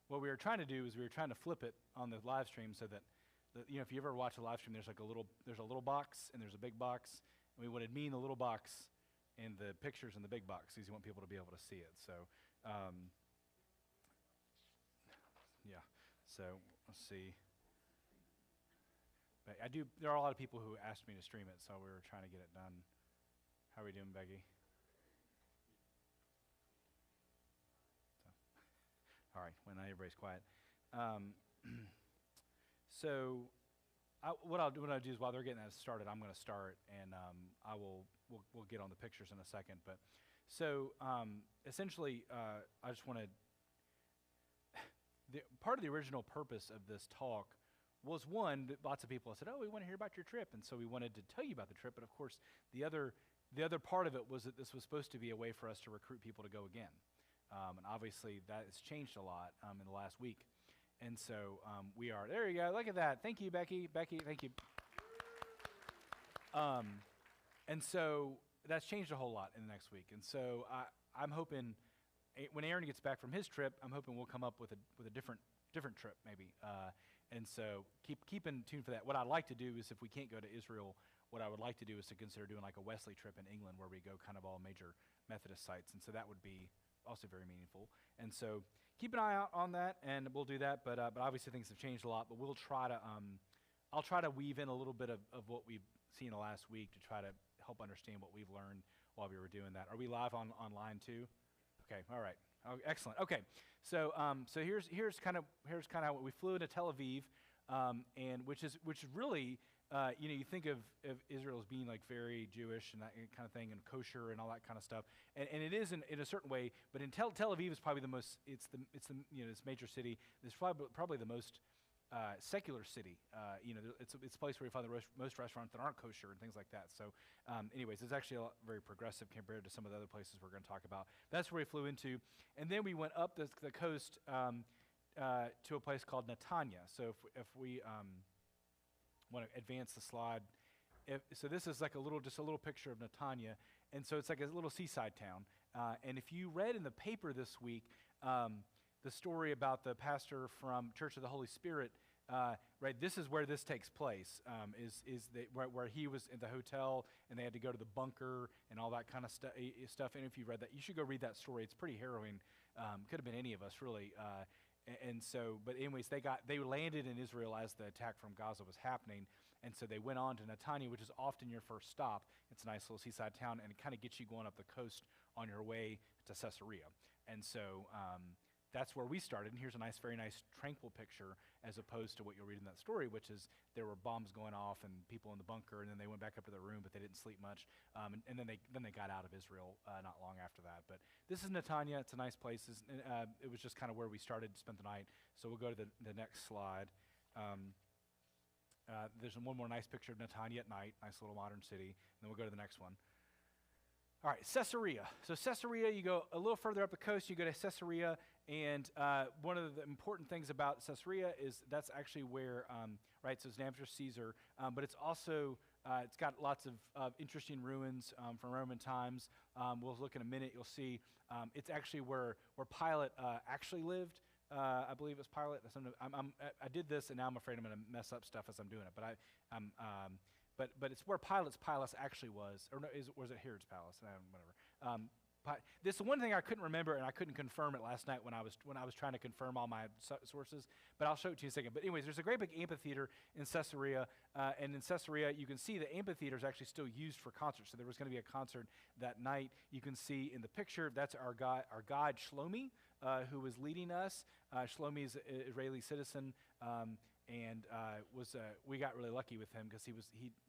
what we were trying to do is we were trying to flip it on the live stream so that, if you ever watch a live stream, there's a little box and there's a big box, and we wanted me in the little box and the pictures in the big box because you want people to be able to see it. So, yeah. So let's see. But there are a lot of people who asked me to stream it, so we were trying to get it done. How are we doing, Becky? So, all right, well, now everybody's quiet. So what I'll do is while they're getting that started, I'm going to start, and we'll get on the pictures in a second. But so essentially, I just want to. Part of the original purpose of this talk was one that lots of people said, "Oh, we want to hear about your trip," and so we wanted to tell you about the trip. But of course, the other part of it was that this was supposed to be a way for us to recruit people to go again, and obviously that has changed a lot in the last week. And so we are, there you go, look at that. Thank you, Becky. Becky, thank you. And so that's changed a whole lot in the next week. And so I'm hoping, when Aaron gets back from his trip, I'm hoping we'll come up with a different trip maybe. And so keep in tune for that. What I'd like to do is, if we can't go to Israel, what I would like to do is to consider doing like a Wesley trip in England where we go kind of all major Methodist sites. And so that would be also very meaningful. And so keep an eye out on that, and we'll do that. But obviously things have changed a lot. But we'll try to, I'll try to weave in a little bit of what we've seen the last week to try to help understand what we've learned while we were doing that. Are we live online too? Okay, all right. Oh, excellent. Okay, so here's kind of how we flew into Tel Aviv, and which is really you think of Israel as being like very Jewish and that kind of thing, and kosher and all that kind of stuff, and it is in a certain way. But in Tel Aviv is probably the most. It's the this major city. It's probably the most secular city. It's a place where you find the most restaurants that aren't kosher and things like that. So, anyways, it's actually very progressive compared to some of the other places we're going to talk about. That's where we flew into, and then we went up the coast to a place called Netanya. So if we want to advance the slide. So this is like just a little picture of Netanya, and so it's like a little seaside town. And if you read in the paper this week the story about the pastor from Church of the Holy Spirit, right? This is where this takes place. Where he was in the hotel and they had to go to the bunker and all that kind of stuff. And if you read that, you should go read that story. It's pretty harrowing. Could have been any of us, really. And so, but anyways, they landed in Israel as the attack from Gaza was happening, and so they went on to Netanya, which is often your first stop. It's a nice little seaside town, and it kind of gets you going up the coast on your way to Caesarea. And so that's where we started, and here's a very nice, tranquil picture, as opposed to what you'll read in that story, which is there were bombs going off and people in the bunker, and then they went back up to their room, but they didn't sleep much, and then they got out of Israel not long after that. But this is Netanya. It's a nice place. It was just kind of where we started, spent the night. So we'll go to the next slide. There's one more nice picture of Netanya at night, nice little modern city, and then we'll go to the next one. All right, Caesarea. So Caesarea, you go a little further up the coast, you go to Caesarea, and one of the important things about Caesarea is that's actually where, right, so it's named after Caesar, but it's also, it's got lots of interesting ruins from Roman times. We'll look in a minute, you'll see it's actually where Pilate actually lived. I believe it's Pilate. I did this, and now I'm afraid I'm going to mess up stuff as I'm doing it, but But it's where Pilate's palace actually was, or no, was it Herod's palace? Whatever. This is one thing I couldn't remember, and I couldn't confirm it last night when I was trying to confirm all my sources. But I'll show it to you in a second. But anyways, there's a great big amphitheater in Caesarea, and in Caesarea you can see the amphitheater is actually still used for concerts. So there was going to be a concert that night. You can see in the picture that's our guide Shlomi, who was leading us. Shlomi is an Israeli citizen. And we got really lucky with him because he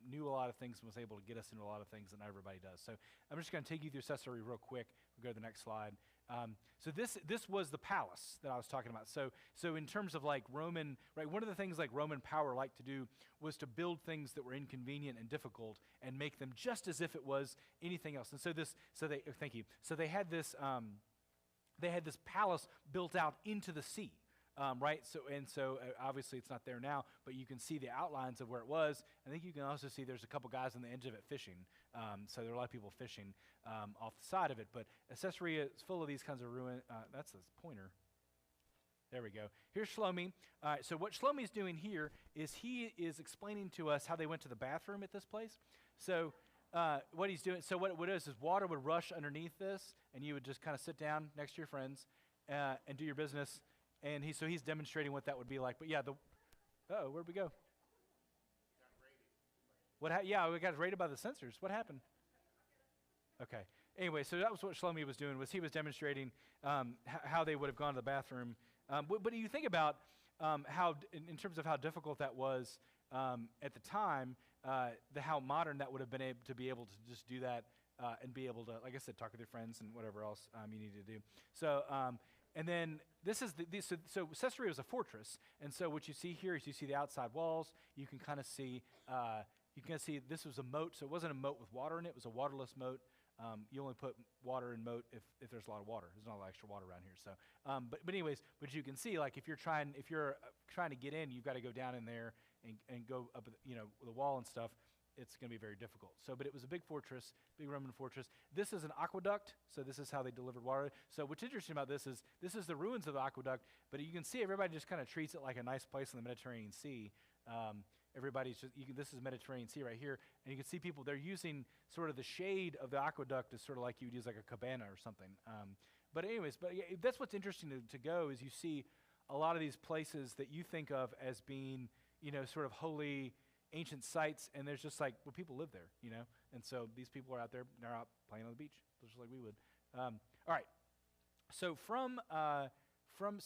knew a lot of things and was able to get us into a lot of things that not everybody does. So I'm just going to take you through Caesarea real quick. We'll go to the next slide. So this was the palace that I was talking about. So in terms of like Roman, right, one of the things like Roman power liked to do was to build things that were inconvenient and difficult and make them just as if it was anything else. And thank you. So they had this palace built out into the sea. Right, so obviously it's not there now, but you can see the outlines of where it was. I think you can also see there's a couple guys on the edge of it fishing. So there are a lot of people fishing off the side of it. But Caesarea is full of these kinds of ruins. That's a pointer. There we go. Here's Shlomi. So what Shlomi's doing here is he is explaining to us how they went to the bathroom at this place. So what he's doing, so what it is water would rush underneath this, and you would just kind of sit down next to your friends and do your business. And he's demonstrating what that would be like. But yeah, where'd we go? Yeah, we got raided by the censors. What happened? Okay. Anyway, so that was what Shlomi was doing, was he was demonstrating how they would have gone to the bathroom. But you think about how, in terms of how difficult that was at the time, how modern that would have been able to just do that and be able to, like I said, talk with your friends and whatever else you need to do. So, and then this is so Caesarea was a fortress, and so what you see here is you see the outside walls. You can kind of see this was a moat, so it wasn't a moat with water in it. It was a waterless moat. You only put water in moat if there's a lot of water. There's not a lot of extra water around here. So, but anyways, but you can see, like, if you're trying to get in, you've got to go down in there and go up, the wall and stuff. It's going to be very difficult. So, but it was a big fortress, big Roman fortress. This is an aqueduct, so this is how they delivered water. So what's interesting about this is the ruins of the aqueduct, but you can see everybody just kind of treats it like a nice place in the Mediterranean Sea. This is Mediterranean Sea right here, and you can see people, they're using sort of the shade of the aqueduct as sort of like you would use like a cabana or something. But anyways, that's what's interesting to go, is you see a lot of these places that you think of as being, sort of holy, ancient sites, and there's just like, well, people live there, and so these people are out there, they're out playing on the beach, just like we would. All right, so from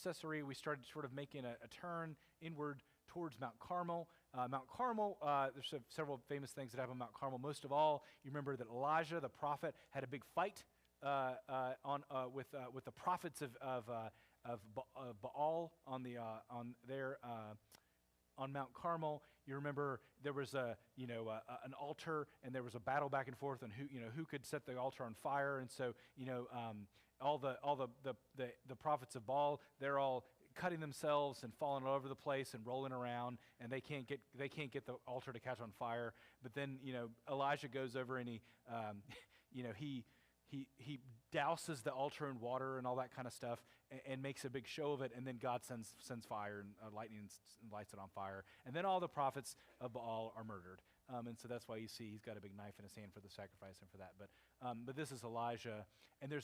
Caesarea, we started sort of making a turn inward towards Mount Carmel. Mount Carmel, there's several famous things that happen on Mount Carmel. Most of all, you remember that Elijah, the prophet, had a big fight with the prophets of Baal on Mount Carmel. You remember there was an altar, and there was a battle back and forth on who could set the altar on fire. And so all the prophets of Baal, they're all cutting themselves and falling all over the place and rolling around, and they can't get the altar to catch on fire. But then Elijah goes over and he douses the altar in water and all that kind of stuff, and makes a big show of it. And then God sends fire and lightning and lights it on fire. And then all the prophets of Baal are murdered. And so that's why you see he's got a big knife in his hand for the sacrifice and for that. But this is Elijah, and I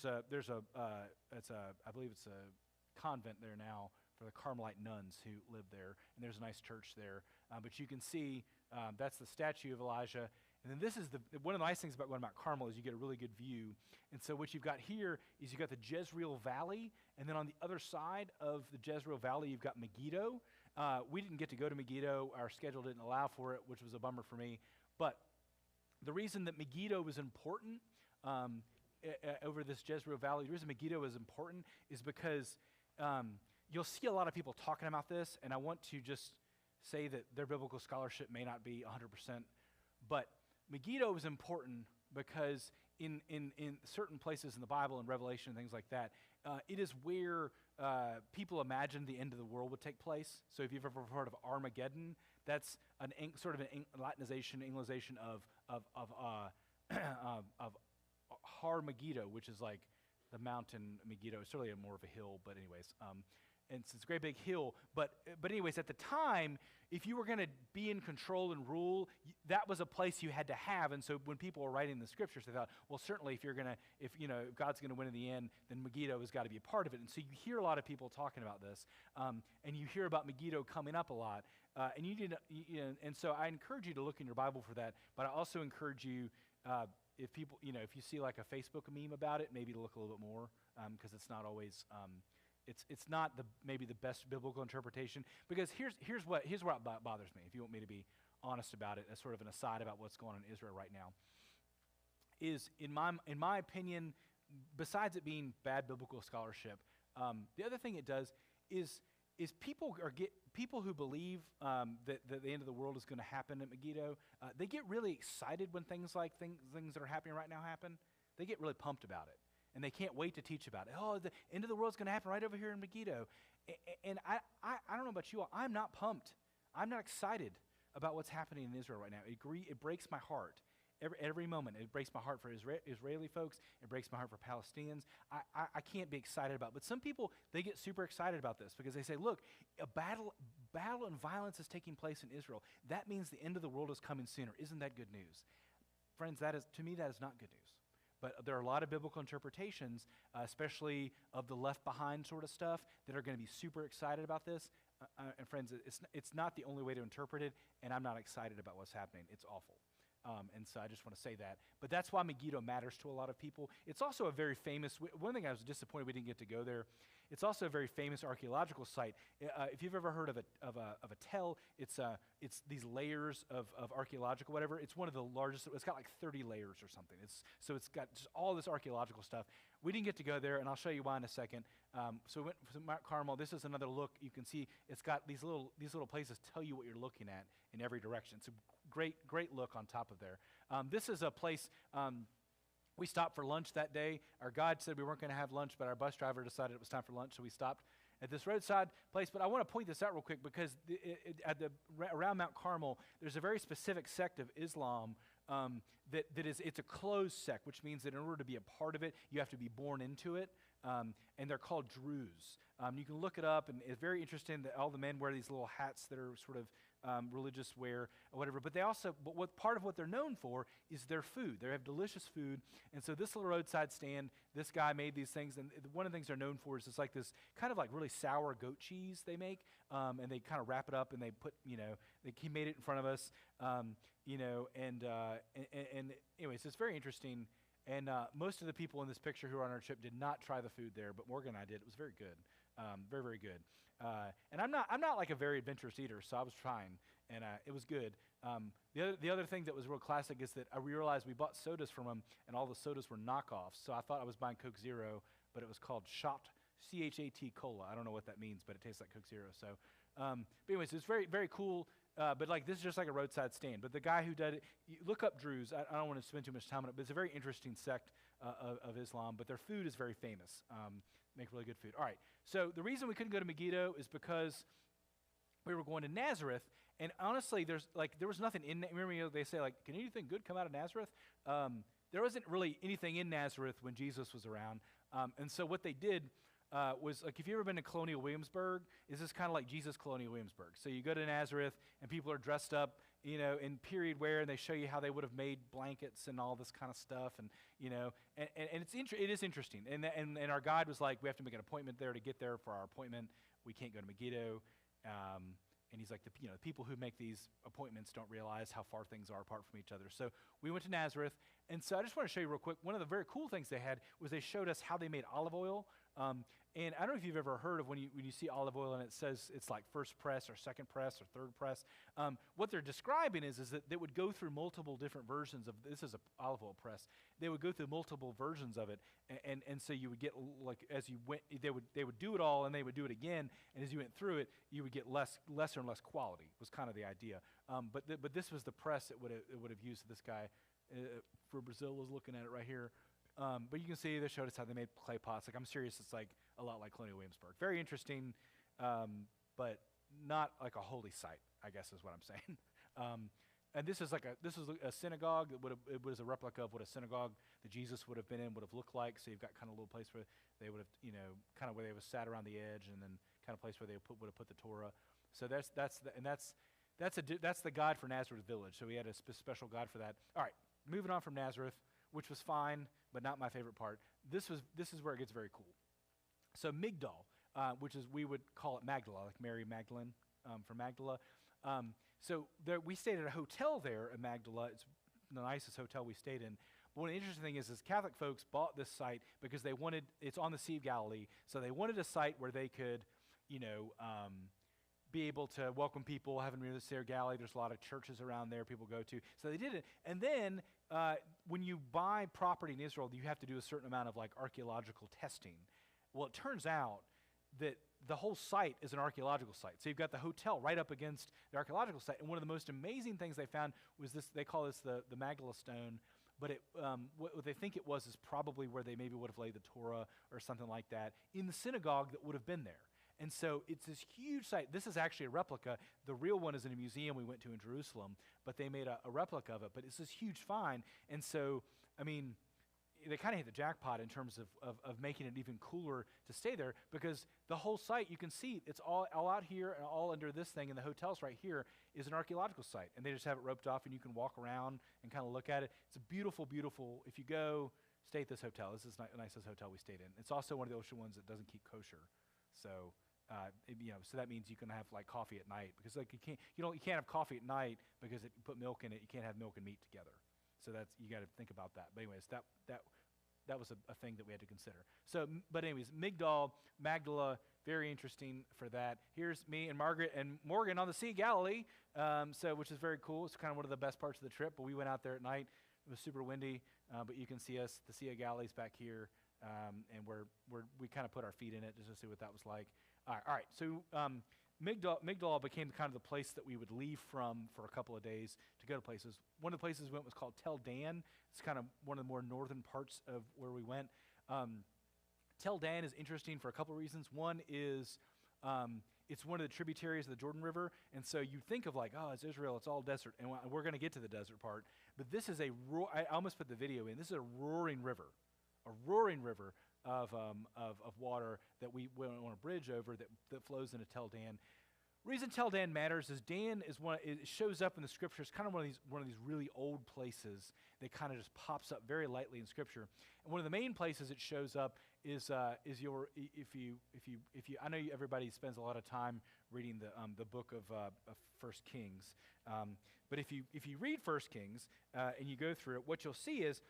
believe it's a convent there now for the Carmelite nuns who live there, and there's a nice church there. But you can see that's the statue of Elijah. And then this is one of the nice things about going to Mount Carmel is you get a really good view. And so what you've got here is you've got the Jezreel Valley, and then on the other side of the Jezreel Valley, you've got Megiddo. We didn't get to go to Megiddo. Our schedule didn't allow for it, which was a bummer for me. But the reason that Megiddo was important over this Jezreel Valley, the reason Megiddo is important is because you'll see a lot of people talking about this, and I want to just say that their biblical scholarship may not be 100%, but Megiddo is important because in certain places in the Bible and Revelation and things like that, it is where people imagined the end of the world would take place. So if you've ever heard of Armageddon, that's sort of an Latinization, Englization of Har Megiddo, which is like the mountain Megiddo. It's certainly more of a hill, but anyways, and it's a great big hill. But anyways, at the time, if you were going to be in control and rule, that was a place you had to have. And so when people were writing the scriptures, they thought, well, certainly if God's going to win in the end, then Megiddo has got to be a part of it. And so you hear a lot of people talking about this, and you hear about Megiddo coming up a lot. And so I encourage you to look in your Bible for that. But I also encourage you, if you see like a Facebook meme about it, maybe to look a little bit more, because it's not always. It's not maybe the best biblical interpretation, because here's what bothers me, if you want me to be honest about it, as sort of an aside about what's going on in Israel right now, is in my opinion, besides it being bad biblical scholarship, the other thing it does is people who believe that the end of the world is going to happen at Megiddo, they get really excited when things that are happening right now happen. They get really pumped about it. And they can't wait to teach about it. Oh, the end of the world's going to happen right over here in Megiddo. And I don't know about you all. I'm not pumped. I'm not excited about what's happening in Israel right now. It breaks my heart. every moment. It breaks my heart for Israeli folks. It breaks my heart for Palestinians. I can't be excited about it. But some people, they get super excited about this because they say, look, a battle and violence is taking place in Israel. That means the end of the world is coming sooner. Isn't that good news? Friends, to me, that is not good news. But there are a lot of biblical interpretations, especially of the Left Behind sort of stuff, that are going to be super excited about this. And friends, it's not the only way to interpret it, and I'm not excited about what's happening. It's awful. And so I just want to say that. But that's why Megiddo matters to a lot of people. It's also a very famous, one thing I was disappointed we didn't get to go there, it's also a very famous archaeological site. If you've ever heard of a tell, it's these layers of archaeological whatever. It's one of the largest, it's got like 30 layers or something. So it's got just all this archaeological stuff. We didn't get to go there, and I'll show you why in a second. So we went to Mount Carmel. This is another look. You can see it's got these little places tell you what you're looking at in every direction. It's a great look on top of there. This is a place, we stopped for lunch that day. Our guide said we weren't going to have lunch, but our bus driver decided it was time for lunch, so we stopped at this roadside place. But I want to point this out real quick because around Mount Carmel, there's a very specific sect of Islam it's a closed sect, which means that in order to be a part of it, you have to be born into it. And they're called Druze. You can look it up, and it's very interesting that all the men wear these little hats that are sort of religious wear or whatever. But part of what they're known for is their food. They have delicious food. And so this little roadside stand, this guy made these things, and one of the things they're known for is it's like this kind of like really sour goat cheese they make, and they kind of wrap it up, and they put, he made it in front of us, and anyways, it's very interesting. And most of the people in this picture who were on our trip did not try the food there, but Morgan and I did. It was very good, very, very good. And I'm not like a very adventurous eater, so I was trying, and it was good. The other thing that was real classic is that I realized we bought sodas from them, and all the sodas were knockoffs. So I thought I was buying Coke Zero, but it was called Shot, C-H-A-T Cola. I don't know what that means, but it tastes like Coke Zero. So, but anyways, it's very, very cool. But like this is just like a roadside stand. But the guy who did it, look up Druze. I don't want to spend too much time on it, but it's a very interesting sect of Islam. But their food is very famous. Make really good food. All right. So the reason we couldn't go to Megiddo is because we were going to Nazareth, and honestly, there was nothing in. Remember, they say like, can anything good come out of Nazareth? There wasn't really anything in Nazareth when Jesus was around, and so what they did. Was like, if you've ever been to Colonial Williamsburg, is this kind of like Jesus Colonial Williamsburg. So you go to Nazareth, and people are dressed up, in period wear, and they show you how they would have made blankets and all this kind of stuff, and it is interesting. And our guide was like, we have to make an appointment there to get there for our appointment. We can't go to Megiddo. And he's like, the people who make these appointments don't realize how far things are apart from each other. So we went to Nazareth, and so I just want to show you real quick. One of the very cool things they had was they showed us how they made olive oil. And I don't know if you've ever heard of when you see olive oil and it says it's like first press or second press or third press. What they're describing is that they would go through multiple different versions of, this is an olive oil press, they would go through multiple versions of it, and so you would get, like, as you went, they would do it all and they would do it again, and as you went through it, you would get lesser and less quality, was kind of the idea. But this was the press it would have used. This guy for Brazil was looking at it right here. But you can see they showed us how they made clay pots. Like, I'm serious, it's like a lot like Colonial Williamsburg. Very interesting, but not like a holy site, I guess is what I'm saying. And this is a synagogue. It was a replica of what a synagogue that Jesus would have been in would have looked like. So you've got kind of a little place where they would have, kind of where they would have sat around the edge, and then kind of place where they would have put the Torah. So that's the guide for Nazareth Village. So we had a special guide for that. All right, moving on from Nazareth, which was fine, but not my favorite part. This is where it gets very cool. So Migdal, which is, we would call it Magdala, like Mary Magdalene from Magdala. So we stayed at a hotel there in Magdala. It's the nicest hotel we stayed in. But one interesting thing is Catholic folks bought this site because they wanted, it's on the Sea of Galilee, so they wanted a site where they could, be able to welcome people, having near the Sea of Galilee. There's a lot of churches around there people go to. So they did it. And then when you buy property in Israel, you have to do a certain amount of like archaeological testing. Well, it turns out that the whole site is an archaeological site. So you've got the hotel right up against the archaeological site. And one of the most amazing things they found was this, they call this the Magdala stone, but what they think it was is probably where they maybe would have laid the Torah or something like that in the synagogue that would have been there. And so it's this huge site. This is actually a replica. The real one is in a museum we went to in Jerusalem, but they made a replica of it. But it's this huge find. And so, I mean, they kind of hit the jackpot in terms of making it even cooler to stay there, because the whole site, you can see, it's all out here and all under this thing, and the hotel's right here is an archaeological site. And they just have it roped off, and you can walk around and kind of look at it. It's a beautiful, beautiful, if you go, stay at this hotel. This is the nicest hotel we stayed in. It's also one of the ocean ones that doesn't keep kosher. So, so that means you can have like coffee at night, because like you can't have coffee at night because you put milk in it. You can't have milk and meat together. So you got to think about that. But anyways, that was a thing that we had to consider. So, but anyways, Magdala, very interesting for that. Here's me and Margaret and Morgan on the Sea of Galilee, which is very cool. It's kind of one of the best parts of the trip. But we went out there at night. It was super windy, but you can see us. The Sea of Galilee's back here, and we kind of put our feet in it just to see what that was like. All right. So Migdal became kind of the place that we would leave from for a couple of days to go to places. One of the places we went was called Tel Dan. It's kind of one of the more northern parts of where we went. Tel Dan is interesting for a couple of reasons. One is it's one of the tributaries of the Jordan River, and so you think of like, oh, it's Israel, it's all desert, and we're going to get to the desert part. But this is I almost put the video in. This is a roaring river of water that we went on a bridge over that flows into Tel Dan. Reason Tel Dan matters is Dan is it shows up in the scriptures, kind of one of these really old places that kind of just pops up very lightly in scripture. And one of the main places it shows up is if you I know everybody spends a lot of time reading the book of 1 Kings. But if you read 1 Kings and you go through it, what you'll see is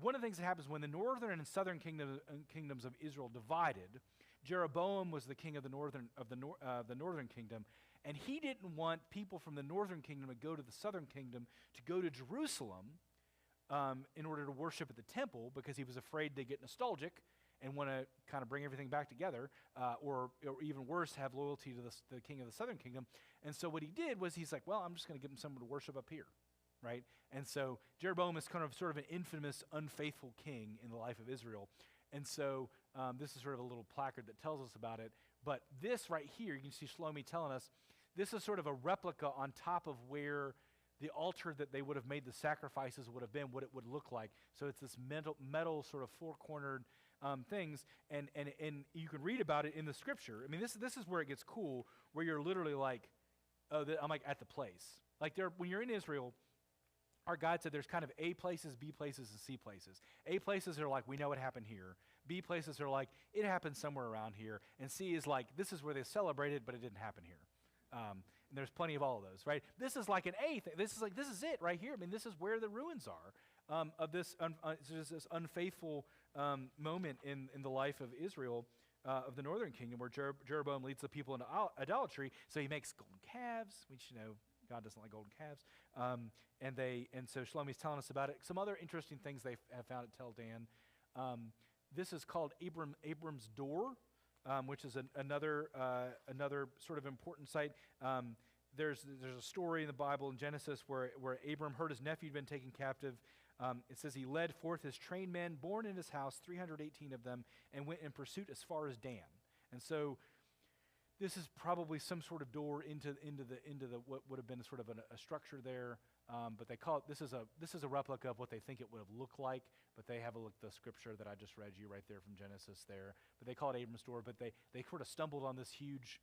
one of the things that happens when the northern and southern kingdoms of Israel divided. Jeroboam was the king of the northern kingdom, and he didn't want people from the northern kingdom to go to the southern kingdom to go to Jerusalem in order to worship at the temple, because he was afraid they get nostalgic and want to kind of bring everything back together, or even worse, have loyalty to the king of the southern kingdom. And so what he did was he's like, well, I'm just going to give them someone to worship up here, right? And so Jeroboam is sort of an infamous, unfaithful king in the life of Israel. And so this is sort of a little placard that tells us about it. But this right here, you can see Shlomi telling us, this is sort of a replica on top of where the altar that they would have made the sacrifices would have been, what it would look like. So it's this metal sort of four-cornered things, and you can read about it in the scripture. I mean, this is where it gets cool, where you're literally like, I'm like at the place. Like when you're in Israel, our guide said there's kind of A places, B places, and C places. A places are like, we know what happened here. B places are like, it happened somewhere around here. And C is like, this is where they celebrated, but it didn't happen here. And there's plenty of all of those, right? This is like an A thing. This is it right here. I mean, this is where the ruins are of this this unfaithful moment in the life of Israel, of the northern kingdom, where Jeroboam leads the people into idolatry. So he makes golden calves, which, God doesn't like golden calves. And so Shlomi's telling us about it. Some other interesting things they have found at Tel Dan. This is called Abram's Door, which is another sort of important site. There's a story in the Bible in Genesis where Abram heard his nephew had been taken captive. It says he led forth his trained men, born in his house, 318 of them, and went in pursuit as far as Dan. And so this is probably some sort of door into the what would have been sort of a structure there, but they call it, this is a replica of what they think it would have looked like, but they have a look at the scripture that I just read you right there from Genesis there. But they call it Abram's Door, but they sort of stumbled on this huge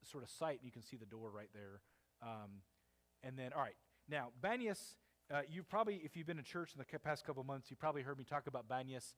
sort of site, and you can see the door right there. And then, all right, now Banias, you probably, if you've been in church in the past couple of months, you probably heard me talk about Banias,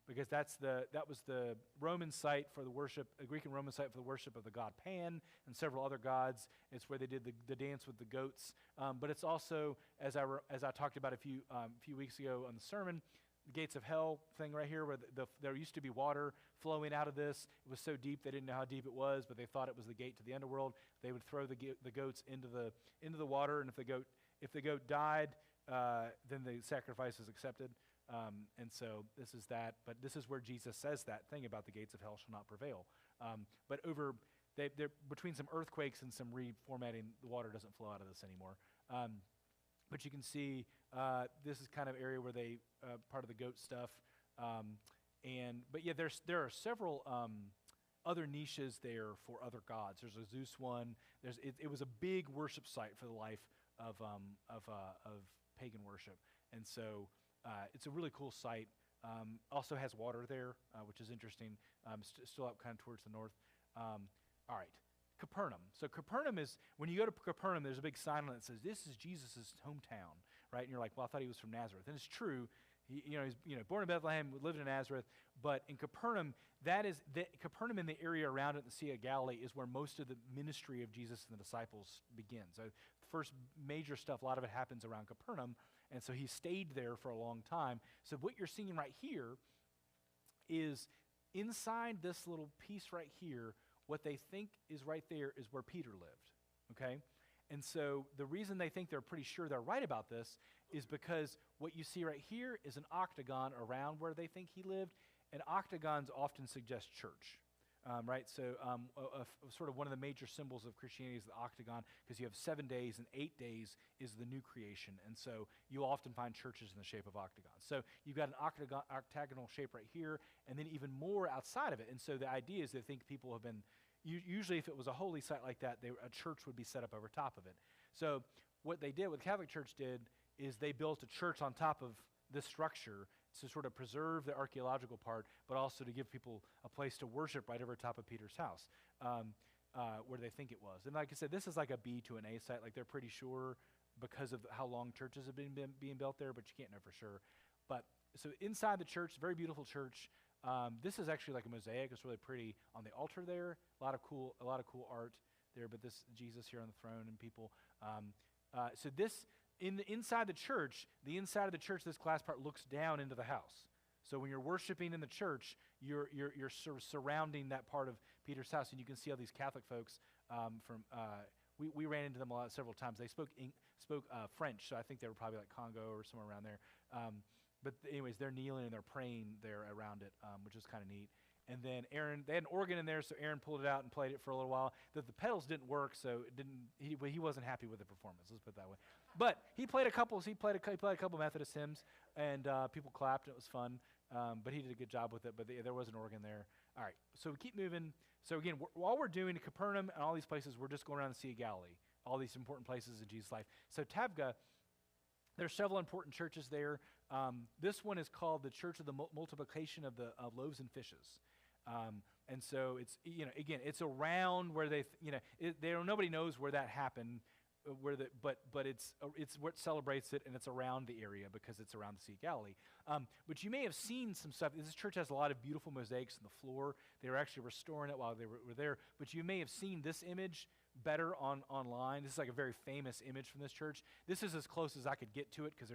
because that was the Roman site for the worship, a Greek and Roman site for the worship of the god Pan and several other gods. It's where they did the dance with the goats. But it's also, as I talked about a few weeks ago on the sermon, the gates of hell thing right here, where there used to be water flowing out of this. It was so deep they didn't know how deep it was, but they thought it was the gate to the underworld. They would throw the goats into the water, and if the goat died, then the sacrifice is accepted. And so this is that, but this is where Jesus says that thing about the gates of hell shall not prevail. But they're between some earthquakes and some reformatting, the water doesn't flow out of this anymore. But you can see this is kind of area where they part of the goat stuff. But yeah, there are several other niches there for other gods. There's a Zeus one. It was a big worship site for the life of pagan worship, and so it's a really cool site. Also has water there, which is interesting. Still up kind of towards the north. All right, Capernaum. So Capernaum is, when you go to Capernaum, there's a big sign on it that says, "This is Jesus' hometown," right? And you're like, well, I thought he was from Nazareth. And it's true. He's born in Bethlehem, lived in Nazareth, but in Capernaum, Capernaum and the area around it, the Sea of Galilee, is where most of the ministry of Jesus and the disciples begins. So the first major stuff, a lot of it happens around Capernaum, and so he stayed there for a long time. So what you're seeing right here is inside this little piece right here, what they think is right there is where Peter lived, okay? And so the reason they think they're pretty sure they're right about this is because what you see right here is an octagon around where they think he lived, and octagons often suggest church, right? So sort of one of the major symbols of Christianity is the octagon, because you have 7 days, and 8 days is the new creation, and so you often find churches in the shape of octagons. So you've got an octagonal shape right here, and then even more outside of it, and so the idea is they think people have been, usually if it was a holy site like that, a church would be set up over top of it. So what the Catholic Church did is they built a church on top of this structure to sort of preserve the archaeological part, but also to give people a place to worship right over top of Peter's house, where they think it was. And like I said, this is like a B to an A site. Like they're pretty sure because of how long churches have been being built there, but you can't know for sure. But so inside the church, very beautiful church. This is actually like a mosaic. It's really pretty on the altar there. A lot of cool art there. But this Jesus here on the throne and people. So this inside the church, inside of the church, this glass part looks down into the house. So when you're worshiping in the church, you're sort of surrounding that part of Peter's house, and you can see all these Catholic folks we ran into them several times. They spoke French, so I think they were probably like Congo or somewhere around there. But anyways, they're kneeling and they're praying there around it, which is kind of neat. And then Aaron, they had an organ in there, so Aaron pulled it out and played it for a little while. The pedals didn't work, so he wasn't happy with the performance. Let's put it that way. But he played a couple Methodist hymns, and people clapped. And it was fun. But he did a good job with it. But there was an organ there. All right, so we keep moving. So again, while we're doing Capernaum and all these places, we're just going around the Sea of Galilee, all these important places in Jesus' life. So Tabgha, there's several important churches there. This one is called the Church of the Multiplication of the Loaves and Fishes. And so it's, again, it's around where nobody knows where that happened, but it's what celebrates it, and it's around the area because it's around the Sea of Galilee. But you may have seen some stuff. This church has a lot of beautiful mosaics on the floor. They were actually restoring it while they were there. But you may have seen this image better online. This is like a very famous image from this church. This is as close as I could get to it because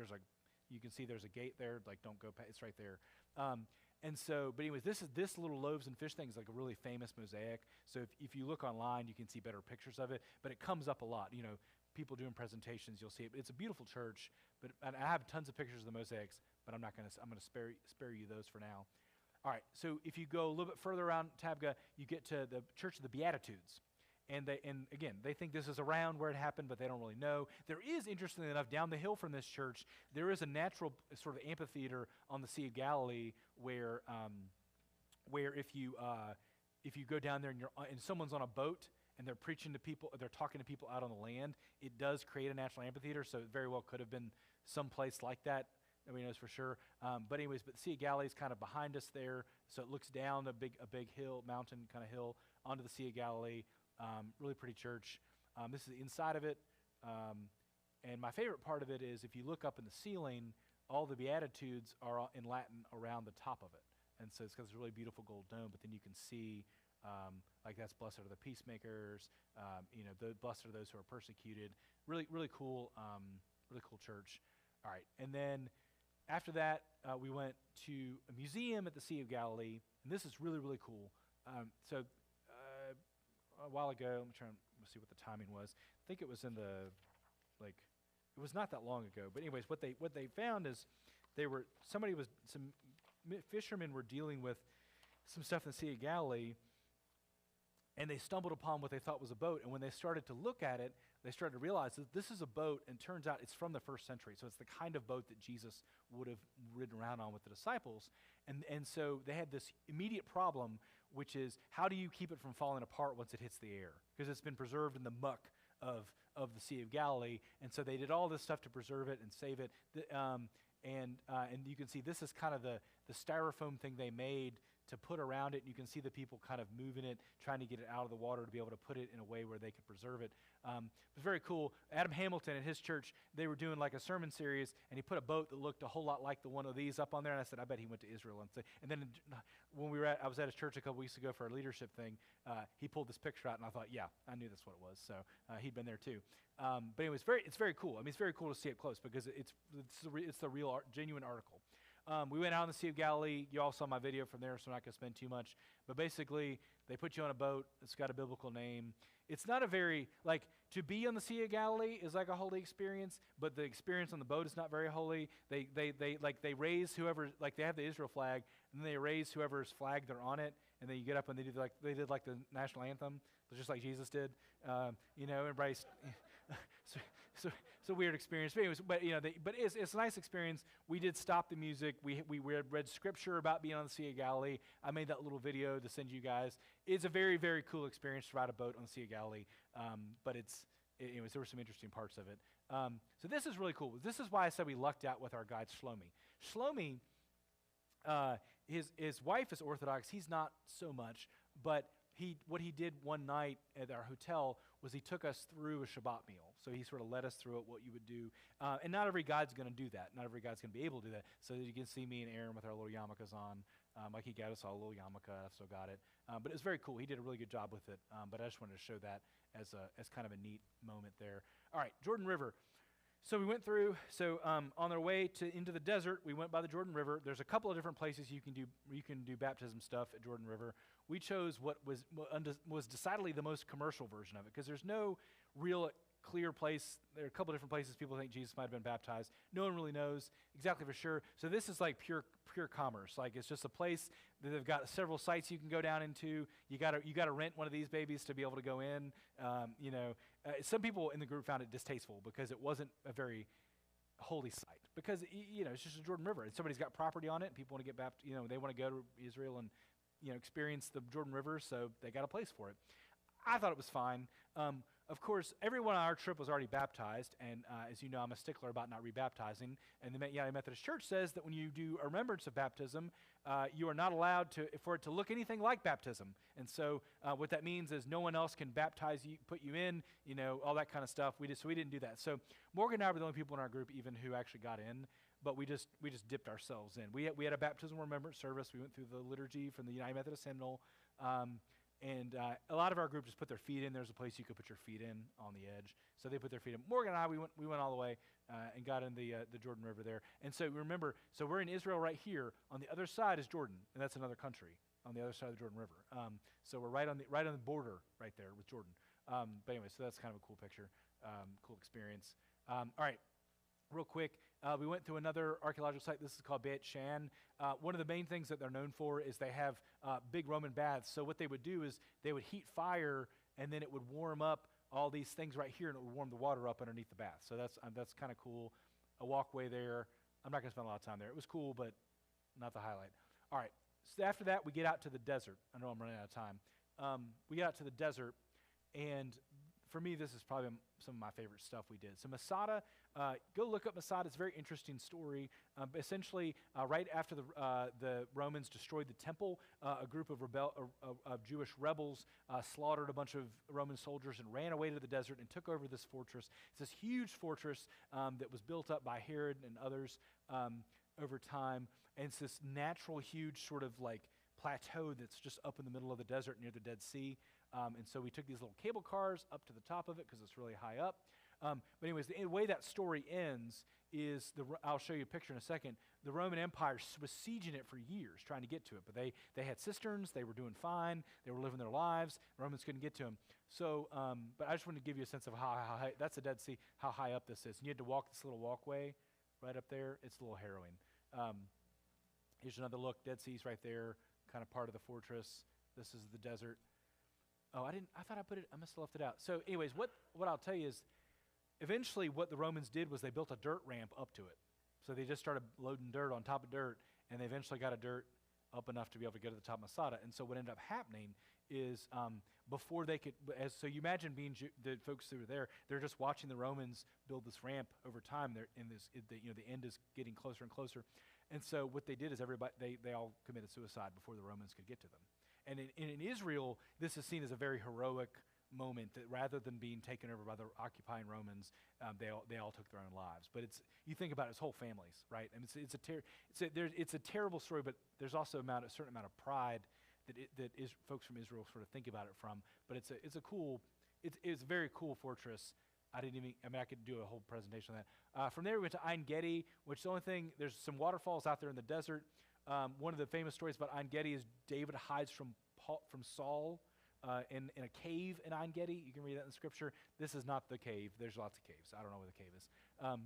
you can see there's a gate there. Like, don't go past, it's right there. And so, but anyways, this little loaves and fish thing is like a really famous mosaic. So if you look online, you can see better pictures of it. But it comes up a lot. People doing presentations, you'll see it. It's a beautiful church. And I have tons of pictures of the mosaics, but I'm going to spare you those for now. All right. So if you go a little bit further around Tabgha, you get to the Church of the Beatitudes. And again, they think this is around where it happened, but they don't really know. There is, interestingly enough, down the hill from this church, there is a natural sort of amphitheater on the Sea of Galilee where if you go down there and someone's on a boat and they're preaching to people, they're talking to people out on the land, it does create a natural amphitheater. So it very well could have been some place like that. Nobody knows for sure. But the Sea of Galilee is kind of behind us there, so it looks down a big hill, mountain kind of hill, onto the Sea of Galilee. Really pretty church. This is the inside of it. And my favorite part of it is if you look up in the ceiling, all the Beatitudes are in Latin around the top of it. And so it's got this really beautiful gold dome, but then you can see, like that's blessed are the peacemakers, blessed are those who are persecuted. Really, really cool church. All right. And then after that, we went to a museum at the Sea of Galilee. And this is really, really cool. A while ago, let me try and see what the timing was. I think it was it was not that long ago. But anyways, what they found is some fishermen were dealing with some stuff in the Sea of Galilee, and they stumbled upon what they thought was a boat. And when they started to look at it, they started to realize that this is a boat, and turns out it's from the first century. So it's the kind of boat that Jesus would have ridden around on with the disciples. And so they had this immediate problem which is how do you keep it from falling apart once it hits the air? Because it's been preserved in the muck of the Sea of Galilee, and so they did all this stuff to preserve it and save it. And you can see this is kind of the styrofoam thing they made to put around it, and you can see the people kind of moving it, trying to get it out of the water to be able to put it in a way where they could preserve it. It was very cool. Adam Hamilton at his church, they were doing like a sermon series, and he put a boat that looked a whole lot like the one of these up on there, and I said, I bet he went to Israel. And then when I was at his church a couple weeks ago for our leadership thing, he pulled this picture out, and I thought, yeah, I knew that's what it was. So he'd been there too. But anyway, it's very cool. I mean, it's very cool to see it close because it's the real, genuine article. We went out in the Sea of Galilee. You all saw my video from there, so I'm not going to spend too much. But basically, they put you on a boat. It's got a biblical name. It's not a very, like, to be on the Sea of Galilee is like a holy experience, but the experience on the boat is not very holy. They raise whoever, like, they have the Israel flag, and then they raise whoever's flag they're on it, and then you get up and they did like the national anthem, just like Jesus did. Everybody's... So it's a weird experience. But anyways, it's a nice experience. We did stop the music. We read scripture about being on the Sea of Galilee. I made that little video to send you guys. It's a very, very cool experience to ride a boat on the Sea of Galilee. But anyways, there were some interesting parts of it. So this is really cool. This is why I said we lucked out with our guide Shlomi. Shlomi, his wife is Orthodox. He's not so much, but what he did one night at our hotel was he took us through a Shabbat meal. So he sort of led us through it, what you would do. And not every guide's going to do that. Not every guide's going to be able to do that. So that you can see me and Aaron with our little yarmulkes on. Like he got us all a little yarmulke. I've still got it. But it was very cool. He did a really good job with it. But I just wanted to show that as kind of a neat moment there. All right, Jordan River. So we went through, on our way into the desert, we went by the Jordan River. There's a couple of different places you can do baptism stuff at Jordan River. We chose what was decidedly the most commercial version of it, because there's no real clear place. There are a couple of different places people think Jesus might have been baptized. No one really knows exactly for sure. So this is like pure commerce. Like, it's just a place that they've got several sites you can go down into. You gotta rent one of these babies to be able to go in. Some people in the group found it distasteful because it wasn't a very holy site, because it's just a Jordan River and somebody's got property on it, and people want to get baptized. They want to go to Israel and experience the Jordan River, so they got a place for it. I thought it was fine. Of course, everyone on our trip was already baptized, and as you know, I'm a stickler about not rebaptizing. And the United Methodist Church says that when you do a remembrance of baptism, you are not allowed for it to look anything like baptism. And so what that means is no one else can baptize you, put you in, all that kind of stuff. We didn't do that. So Morgan and I were the only people in our group even who actually got in, but we just dipped ourselves in. We had a baptism remembrance service. We went through the liturgy from the United Methodist hymnal. And a lot of our group just put their feet in. There's a place you could put your feet in on the edge. So they put their feet in. Morgan and I, we went all the way and got in the Jordan River there. And so remember, we're in Israel right here. On the other side is Jordan, and that's another country on the other side of the Jordan River. So we're right on the border right there with Jordan. But anyway, so that's kind of a cool picture, cool experience. All right. Real quick, we went through another archaeological site. This is called Beit Shan. One of the main things that they're known for is they have big Roman baths. So what they would do is they would heat fire, and then it would warm up all these things right here, and it would warm the water up underneath the bath. So that's kind of cool. A walkway there. I'm not going to spend a lot of time there. It was cool, but not the highlight. All right. So after that, we get out to the desert. I know I'm running out of time. We get out to the desert, and for me, this is probably some of my favorite stuff we did. So Masada, go look up Masada. It's a very interesting story. Essentially, right after the Romans destroyed the temple, a group of Jewish rebels slaughtered a bunch of Roman soldiers and ran away to the desert and took over this fortress. It's this huge fortress that was built up by Herod and others over time. And it's this natural, huge sort of like plateau that's just up in the middle of the desert near the Dead Sea. And so we took these little cable cars up to the top of it because it's really high up. But anyways, the way that story ends is, I'll show you a picture in a second. The Roman Empire was sieging it for years, trying to get to it. But they had cisterns. They were doing fine. They were living their lives. The Romans couldn't get to them. So, but I just wanted to give you a sense of how high, that's the Dead Sea, how high up this is. And you had to walk this little walkway right up there. It's a little harrowing. Here's another look. Dead Sea's right there, kind of part of the fortress. This is the desert. Oh, I thought I put it, I must have left it out. So anyways, what I'll tell you is, eventually what the Romans did was they built a dirt ramp up to it. So they just started loading dirt on top of dirt, and they eventually got a dirt up enough to be able to go to the top of Masada. And so what ended up happening is before they could, so you imagine being the folks who were there, they're just watching the Romans build this ramp over time. They're in this, the end is getting closer and closer. And so what they did is they all committed suicide before the Romans could get to them. And in Israel, this is seen as a very heroic moment that rather than being taken over by the occupying Romans, they all took their own lives. But you think about it, it's whole families, right? I mean, it's a terrible story, but there's also a certain amount of pride that folks from Israel sort of think about it from. But it's a very cool fortress. I could do a whole presentation on that. From there, we went to Ein Gedi, which the only thing, there's some waterfalls out there in the desert. One of the famous stories about Ein Gedi is David hides from Saul in a cave in Ein Gedi. You can read that in Scripture. This is not the cave. There's lots of caves. I don't know where the cave is.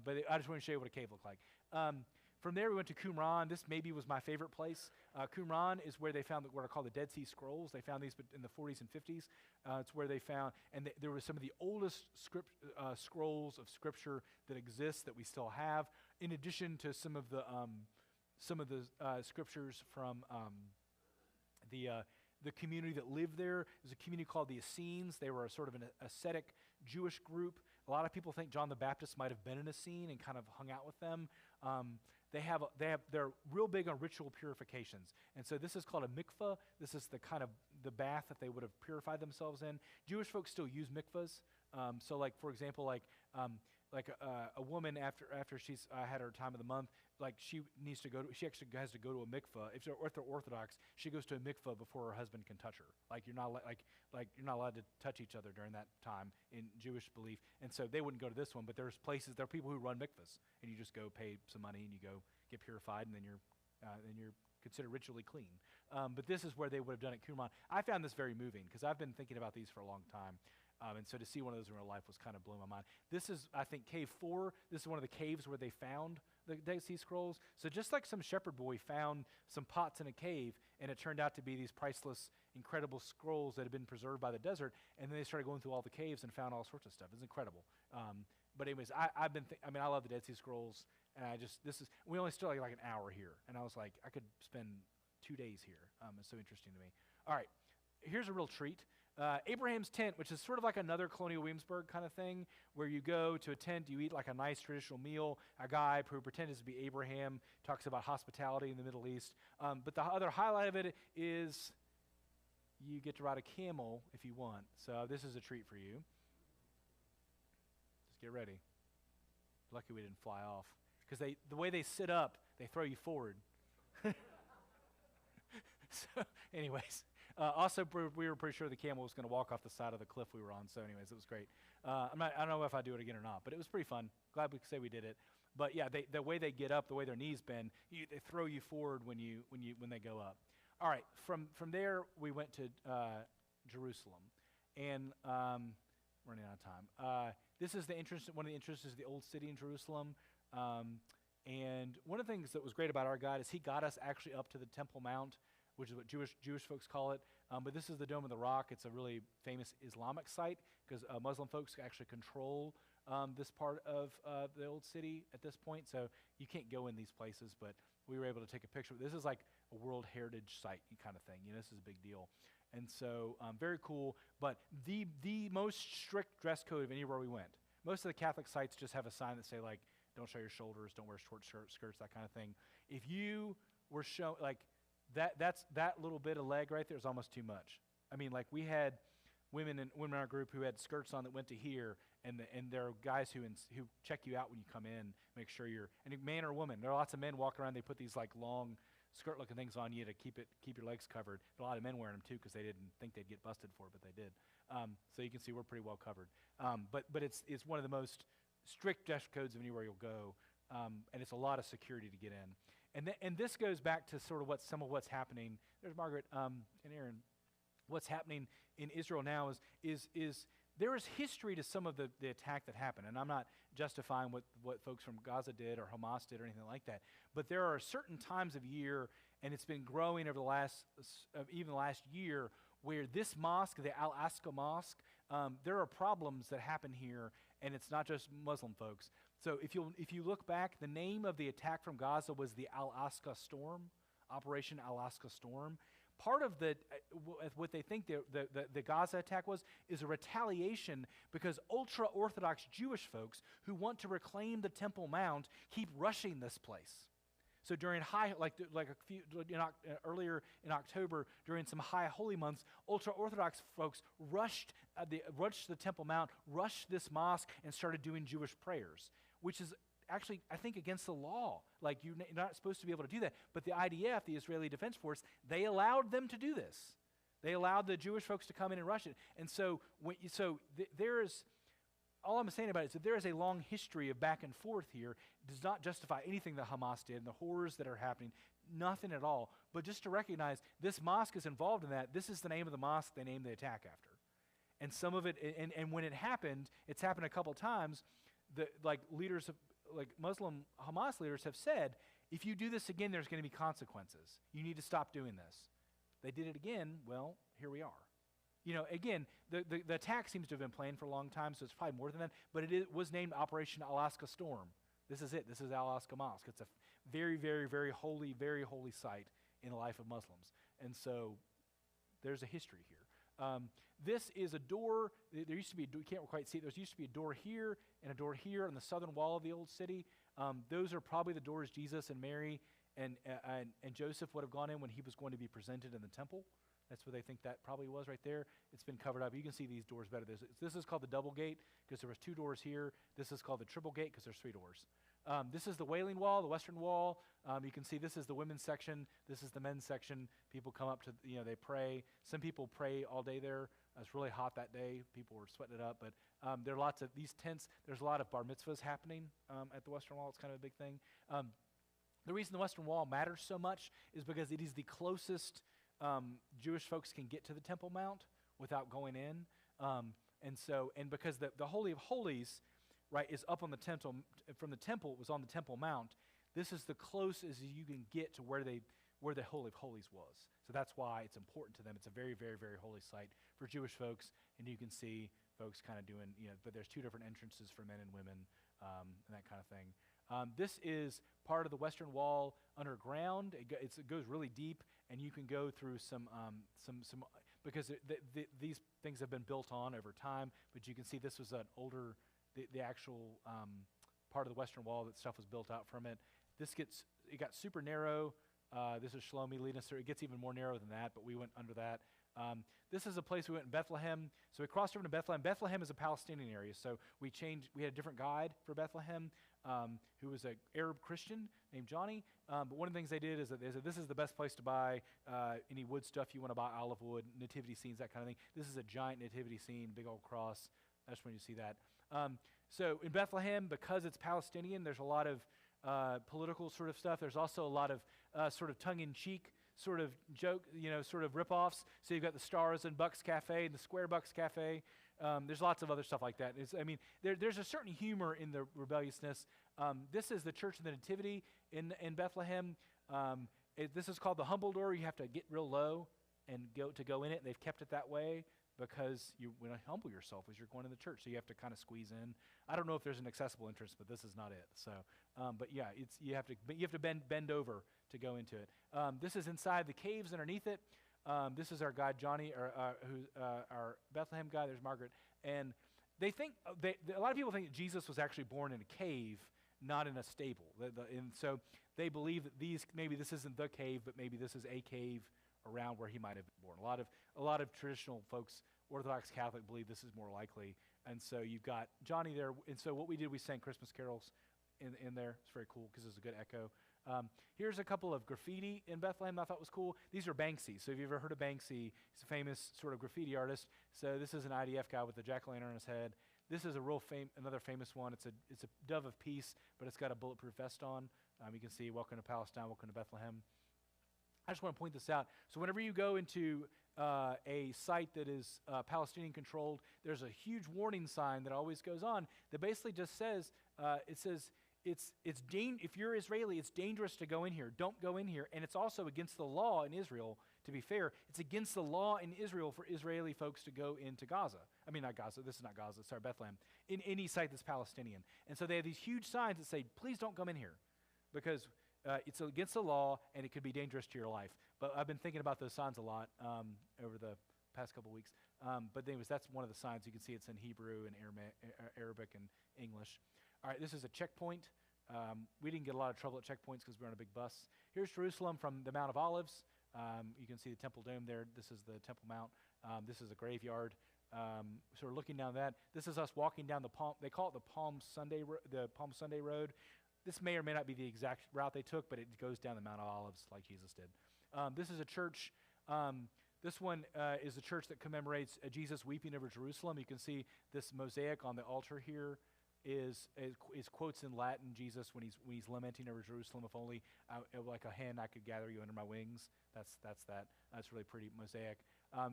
But I just want to show you what a cave looked like. From there, we went to Qumran. This maybe was my favorite place. Qumran is where they found what are called the Dead Sea Scrolls. They found these in the 40s and 50s. It's where they found, and there were some of the oldest scrolls of Scripture that exist that we still have, in addition to some of the scriptures from the community that lived there. There's a community called the Essenes. They were a sort of an ascetic Jewish group. A lot of people think John the Baptist might have been an Essene and kind of hung out with them. They're real big on ritual purifications. And so this is called a mikvah. This is the kind of the bath that they would have purified themselves in. Jewish folks still use mikvahs. So like, for example, a woman after she's had her time of the month, like she actually has to go to a mikvah. If they're Orthodox, she goes to a mikvah before her husband can touch her. Like you're not you're not allowed to touch each other during that time in Jewish belief. And so they wouldn't go to this one, but there are people who run mikvahs, and you just go pay some money and you go get purified, and then you're considered ritually clean. But this is where they would have done it at Qumran. I found this very moving because I've been thinking about these for a long time. And so to see one of those in real life was kind of blowing my mind. This is, I think, Cave 4. This is one of the caves where they found the Dead Sea Scrolls. So just like some shepherd boy found some pots in a cave, and it turned out to be these priceless, incredible scrolls that had been preserved by the desert, and then they started going through all the caves and found all sorts of stuff. It's incredible. But anyways, I love the Dead Sea Scrolls, and we only still like an hour here, and I was like, I could spend 2 days here. It's so interesting to me. All right, here's a real treat. Abraham's tent, which is sort of like another Colonial Williamsburg kind of thing, where you go to a tent, you eat like a nice traditional meal. A guy who pretends to be Abraham talks about hospitality in the Middle East. But the other highlight of it is you get to ride a camel if you want. So this is a treat for you. Just get ready. Lucky we didn't fly off. Because the way they sit up, they throw you forward. So anyways. Also, we were pretty sure the camel was going to walk off the side of the cliff we were on. So anyways, it was great. I don't know if I do it again or not, but it was pretty fun. Glad we could say we did it. But yeah, the way they get up, the way their knees bend, they throw you forward when they go up. All right, from there we went to Jerusalem, and running out of time. This is one of the entrances to the old city in Jerusalem. And one of the things that was great about our guide is he got us actually up to the Temple Mount, which is what Jewish folks call it. But this is the Dome of the Rock. It's a really famous Islamic site because Muslim folks actually control this part of the old city at this point. So you can't go in these places, but we were able to take a picture. This is like a World Heritage Site kind of thing. This is a big deal. And so very cool. But the most strict dress code of anywhere we went. Most of the Catholic sites just have a sign that say, like, don't show your shoulders, don't wear short skirts, that kind of thing. If you were shown, like, that little bit of leg right there is almost too much. I mean, like, we had women in our group who had skirts on that went to here, and there are guys who check you out when you come in, make sure and a man or woman. There are lots of men walking around. They put these like long skirt-looking things on you to keep your legs covered. There are a lot of men wearing them too because they didn't think they'd get busted for it, but they did. So you can see we're pretty well covered. But it's one of the most strict dress codes of anywhere you'll go, and it's a lot of security to get in. And this goes back to sort of what's happening. There's Margaret and Aaron. What's happening in Israel now is there is history to some of the attack that happened, and I'm not justifying what folks from Gaza did or Hamas did or anything like that. But there are certain times of year, and it's been growing over even the last year, where this mosque, the Al-Aqsa Mosque, there are problems that happen here, and it's not just Muslim folks. So if you look back, the name of the attack from Gaza was the Al-Aqsa Storm. Operation Alaska Storm. Part of what they think the Gaza attack is a retaliation because ultra-Orthodox Jewish folks who want to reclaim the Temple Mount keep rushing this place. So during earlier in October, during some high holy months, ultra-Orthodox folks rushed the Temple Mount, rushed this mosque, and started doing Jewish prayers, which is actually, I think, against the law. Like, you're not supposed to be able to do that. But the IDF, the Israeli Defense Force, they allowed them to do this. They allowed the Jewish folks to come in and rush it. And so, there is, all I'm saying about it is that there is a long history of back and forth here. It does not justify anything that Hamas did and the horrors that are happening. Nothing at all. But just to recognize this mosque is involved in that. This is the name of the mosque they named the attack after. And some of it, and when it happened, it's happened a couple times, leaders of, Muslim Hamas leaders have said, if you do this again, there's going to be consequences. You need to stop doing this. They did it again. Well, here we are. Again, the attack seems to have been planned for a long time, so it's probably more than that, but it was named Operation Alaska Storm. This is it. This is Alaska Mosque. It's a very, very, very holy site in the life of Muslims. And so there's a history here. This is a door. There used to be a door. You can't quite see it. There used to be a door here and a door here on the southern wall of the old city. Those are probably the doors Jesus and Mary and Joseph would have gone in when he was going to be presented in the temple. That's where they think that probably was right there. It's been covered up. You can see these doors better. This is called the double gate because there was 2 doors here. This is called the triple gate because there's 3 doors. This is the Wailing Wall, the western wall. You can see this is the women's section. This is the men's section. People come up to, they pray. Some people pray all day there. It's really hot that day. People were sweating it up. But there are lots of these tents. There's a lot of bar mitzvahs happening at the western wall. It's kind of a big thing. The reason the western wall matters so much is because it is the closest Jewish folks can get to the Temple Mount without going in. And because the Holy of Holies, right, is up on the temple, from the temple, it was on the Temple Mount. This is the closest you can get to where the Holy of Holies was. So that's why it's important to them. It's a very, very, very holy site for Jewish folks, and you can see folks kind of doing, but there's 2 different entrances for men and women, and that kind of thing. This is part of the Western Wall underground. It goes really deep, and you can go through some because these things have been built on over time. But you can see this was an older, the actual part of the Western Wall that stuff was built out from it. It got super narrow. This is Shlomi leading us through. It gets even more narrow than that, but we went under that. This is a place we went in Bethlehem. So we crossed over to Bethlehem. Bethlehem is a Palestinian area, so we had a different guide for Bethlehem who was an Arab Christian named Johnny. But one of the things they did is that they said, this is the best place to buy any wood stuff you want to buy, olive wood, nativity scenes, that kind of thing. This is a giant nativity scene, big old cross. That's when you see that. So in Bethlehem, because it's Palestinian, there's a lot of political sort of stuff. There's also a lot of sort of tongue-in-cheek sort of joke, sort of rip-offs. So you've got the Stars and Bucks Cafe and the Square Bucks Cafe. There's lots of other stuff like that. There's a certain humor in the rebelliousness. This is the Church of the Nativity in Bethlehem. This is called the humble door. You have to get real low and go in it. And they've kept it that way because you want to humble yourself as you're going to the church. So you have to kind of squeeze in. I don't know if there's an accessible entrance, but this is not it. So, but yeah, you have to bend over to go into it. This is inside the caves underneath it. This is our guide Johnny, who's our Bethlehem guy. There's Margaret, and they think a lot of people think that Jesus was actually born in a cave, not in a stable. And so they believe that maybe this isn't the cave, but maybe this is a cave around where he might have been born. A lot of traditional folks, Orthodox Catholic, believe this is more likely. And so you've got Johnny there. And so what we did, we sang Christmas carols in there. It's very cool because there's a good echo. Here's a couple of graffiti in Bethlehem I thought was cool. These are Banksy. So if you've ever heard of Banksy, he's a famous sort of graffiti artist. So this is an IDF guy with a jack-o'-lantern on his head. This is another famous one. It's a dove of peace, but it's got a bulletproof vest on. You can see, welcome to Palestine, welcome to Bethlehem. I just want to point this out. So whenever you go into a site that is Palestinian-controlled, there's a huge warning sign that always goes on that basically just says, if you're Israeli, it's dangerous to go in here. Don't go in here. And it's also against the law in Israel, to be fair. It's against the law in Israel for Israeli folks to go into Gaza. I mean, not Gaza. This is not Gaza. Sorry, Bethlehem. In any site that's Palestinian. And so they have these huge signs that say, please don't come in here. Because it's against the law, and it could be dangerous to your life. But I've been thinking about those signs a lot over the past couple weeks. But anyways, that's one of the signs. You can see it's in Hebrew and Arabic and English. All right, this is a checkpoint. We didn't get a lot of trouble at checkpoints because we were on a big bus. Here's Jerusalem from the Mount of Olives. You can see the Temple Dome there. This is the Temple Mount. This is a graveyard. So we're looking down that. This is us walking down the Palm. They call it the Palm Sunday Road. This may or may not be the exact route they took, but it goes down the Mount of Olives like Jesus did. This is a church. This one is a church that commemorates Jesus weeping over Jerusalem. You can see this mosaic on the altar here is quotes in Latin Jesus when he's lamenting over Jerusalem. If only like a hen I could gather you under my wings. That's that. That's really pretty mosaic.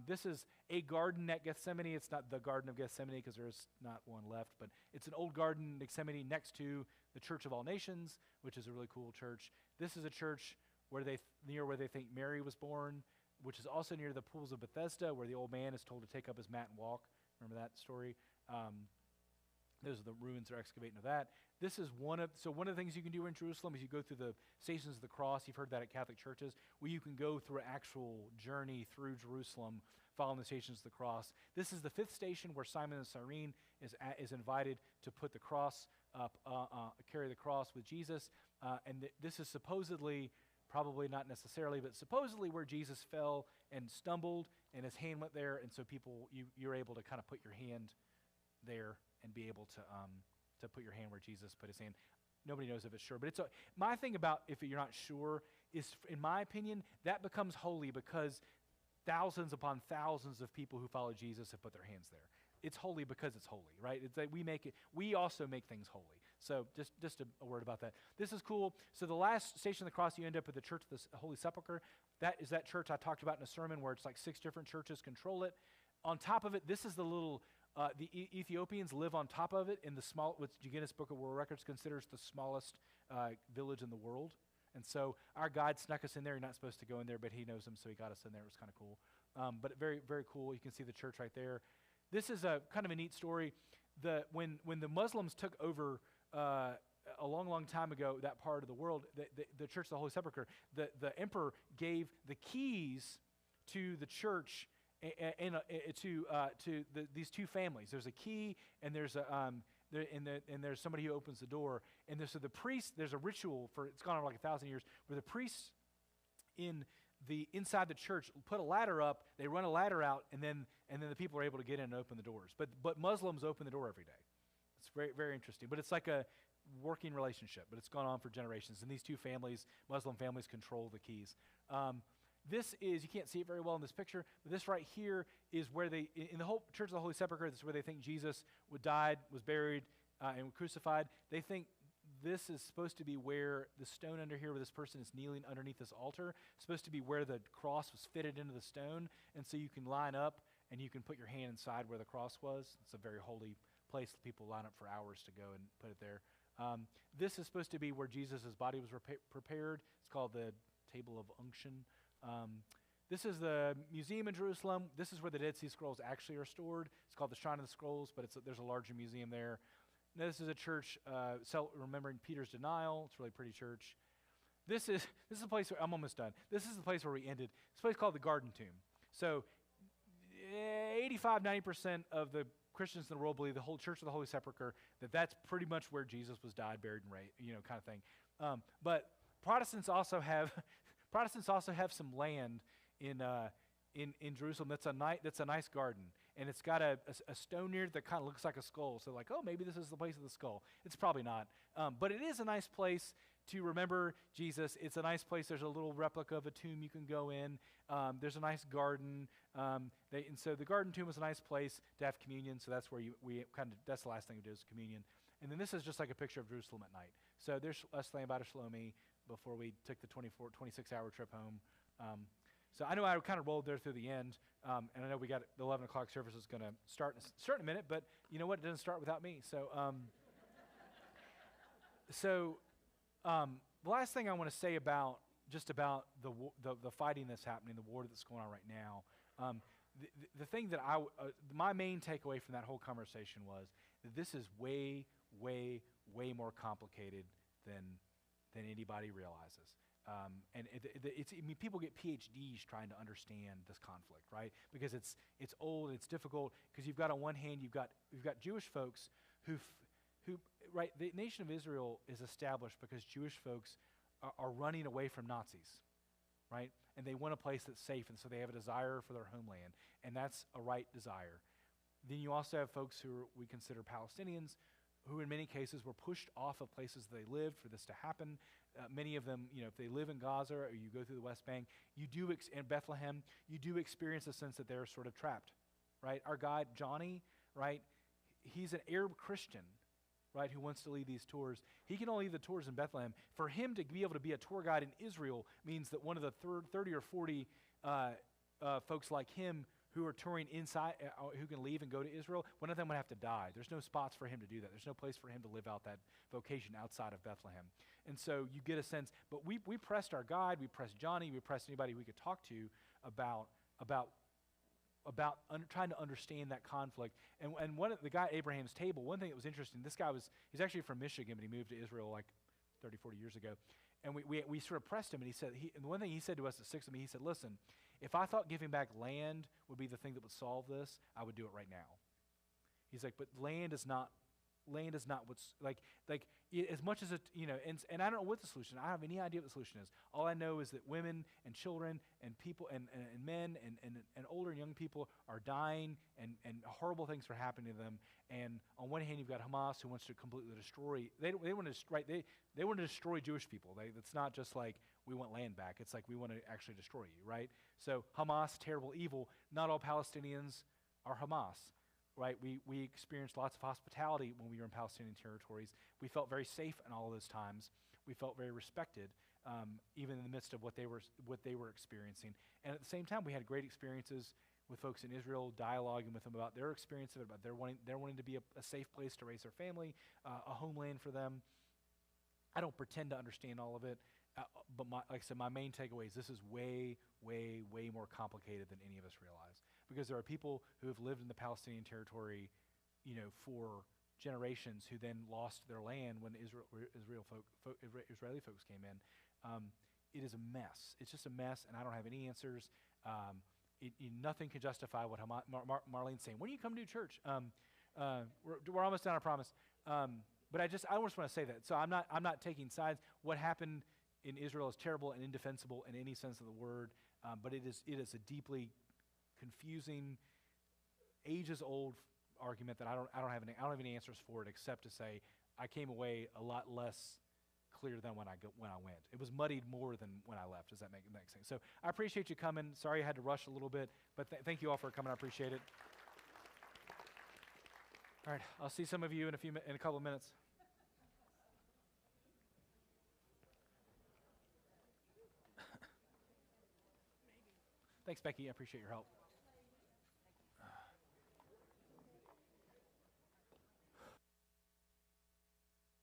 This is a garden at Gethsemane. It's not the Garden of Gethsemane because there's not one left, but it's an old garden, Gethsemane, next to the Church of All Nations, which is a really cool church. This is a church near where they think Mary was born, which is also near the pools of Bethesda, where the old man is told to take up his mat and walk. Remember that story? Those are the ruins they're excavating of that. This is one of the things you can do in Jerusalem is you go through the Stations of the Cross. You've heard that at Catholic churches, where you can go through an actual journey through Jerusalem following the Stations of the Cross. This is the 5th station where Simon of Cyrene is invited to put the cross up, carry the cross with Jesus. This is supposedly, probably not necessarily, but supposedly where Jesus fell and stumbled and his hand went there. And so you're able to kind of put your hand there and be able to put your hand where Jesus put his hand. Nobody knows if it's sure, but my thing about if you're not sure is, in my opinion, that becomes holy because thousands upon thousands of people who follow Jesus have put their hands there. It's holy because it's holy, right? It's like we also make things holy. So just a word about that. This is cool. So the last Station of the Cross, you end up at the Church of the Holy Sepulchre. That is that church I talked about in a sermon where it's like 6 different churches control it. On top of it, this is the little, the Ethiopians live on top of it in the small, what Guinness Book of World Records considers the smallest village in the world. And so our guide snuck us in there. You're not supposed to go in there, but he knows them, so he got us in there. It was kind of cool. But very, very cool. You can see the church right there. This is a kind of a neat story. When the Muslims took over a long, long time ago that part of the world, the Church of the Holy Sepulchre, the emperor gave the keys to the church to these 2 families. There's a key, and there's there's somebody who opens the door. And so the priest, there's a ritual it's gone on like 1,000 years, where the priests inside the church put a ladder up, they run a ladder out, and then the people are able to get in and open the doors. But Muslims open the door every day. It's very, very interesting. But it's like a working relationship, but it's gone on for generations. And these 2 families, Muslim families, control the keys. This is, you can't see it very well in this picture, but this right here is where in the whole Church of the Holy Sepulchre, this is where they think Jesus died, was buried, and was crucified. They think this is supposed to be where the stone under here, where this person is kneeling underneath this altar, is supposed to be where the cross was fitted into the stone. And so you can line up and you can put your hand inside where the cross was. It's a very holy place. People line up for hours to go and put it there. This is supposed to be where Jesus' body was prepared. It's called the Table of Unction. This is the museum in Jerusalem. This is where the Dead Sea Scrolls actually are stored. It's called the Shrine of the Scrolls, but there's a larger museum there. Now, this is a church remembering Peter's denial. It's a really pretty church. This is a place where, I'm almost done. This is the place where we ended. It's a place called the Garden Tomb. So 85-90% of the Christians in the world believe, the whole Church of the Holy Sepulchre, that's pretty much where Jesus was died, buried, and raised, kind of thing. But Protestants also have some land in Jerusalem that's a nice garden, and it's got a stone near it that kind of looks like a skull. So like, oh, maybe this is the place of the skull. It's probably not, but it is a nice place to remember Jesus. It's a nice place. There's a little replica of a tomb you can go in. There's a nice garden, and so the garden tomb is a nice place to have communion. So that's where that's the last thing we do is communion. And then this is just like a picture of Jerusalem at night. So there's us laying by the Shlomi before we took the 26-hour trip home. So I know I kind of rolled there through the end, and I know we got the 11 o'clock service is going to start in a minute, but you know what? It doesn't start without me. So, the last thing I want to say about the fighting that's happening, the war that's going on right now, the thing that my main takeaway from that whole conversation was that this is way, way, way more complicated than than anybody realizes. I mean, people get PhDs trying to understand this conflict, right? Because it's old, it's difficult. Because you've got on one hand, you've got Jewish folks who right, the nation of Israel is established because Jewish folks are running away from Nazis, right? And they want a place that's safe, and so they have a desire for their homeland, and that's a right desire. Then you also have folks we consider Palestinians, who in many cases were pushed off of places they lived for this to happen. Many of them, if they live in Gaza or you go through the West Bank, in Bethlehem, you do experience a sense that they're sort of trapped, right? Our guide, Johnny, right, he's an Arab Christian, right, who wants to lead these tours. He can only lead the tours in Bethlehem. For him to be able to be a tour guide in Israel means that one of the 30 or 40 folks like him who are touring inside, who can leave and go to Israel, one of them would have to die. There's no spots for him to do that. There's no place for him to live out that vocation outside of Bethlehem. And so you get a sense, but we pressed our guide, we pressed Johnny, we pressed anybody we could talk to about trying to understand that conflict. And the guy at Abraham's Table, one thing that was interesting, he's actually from Michigan, but he moved to Israel like 30, 40 years ago. And we sort of pressed him, and and the one thing he said to us at 6 of me, he said, listen, if I thought giving back land would be the thing that would solve this, I would do it right now. He's like, but land is not what's as much as it, and I don't know what the solution. I don't have any idea what the solution is. All I know is that women and children and people and men and older and young people are dying, and horrible things are happening to them. And on one hand, you've got Hamas, who wants to completely destroy. They want to destroy Jewish people. It's not just like we want land back. It's like we want to actually destroy you, right? So Hamas, terrible, evil. Not all Palestinians are Hamas, right? We experienced lots of hospitality when we were in Palestinian territories. We felt very safe in all of those times. We felt very respected, even in the midst of what they were experiencing. And at the same time, we had great experiences with folks in Israel, dialoguing with them about their experience of it, about their wanting to be a safe place to raise their family, a homeland for them. I don't pretend to understand all of it, but like I said, my main takeaway is this is way, way, way more complicated than any of us realize. Because there are people who have lived in the Palestinian territory, for generations, who then lost their land when Israeli folks came in. It is a mess. It's just a mess, and I don't have any answers. Nothing can justify what Marlene's saying. When do you come to church? We're almost done, I promise. But I just want to say that. So I'm not taking sides. What happened in Israel is terrible and indefensible in any sense of the word. But it is a deeply confusing, ages-old argument that I don't have any answers for it, except to say I came away a lot less clear than when I went. It was muddied more than when I left. Does that make sense? So I appreciate you coming. Sorry I had to rush a little bit, but thank you all for coming. I appreciate it. All right, I'll see some of you in a couple of minutes. Thanks, Becky. I appreciate your help.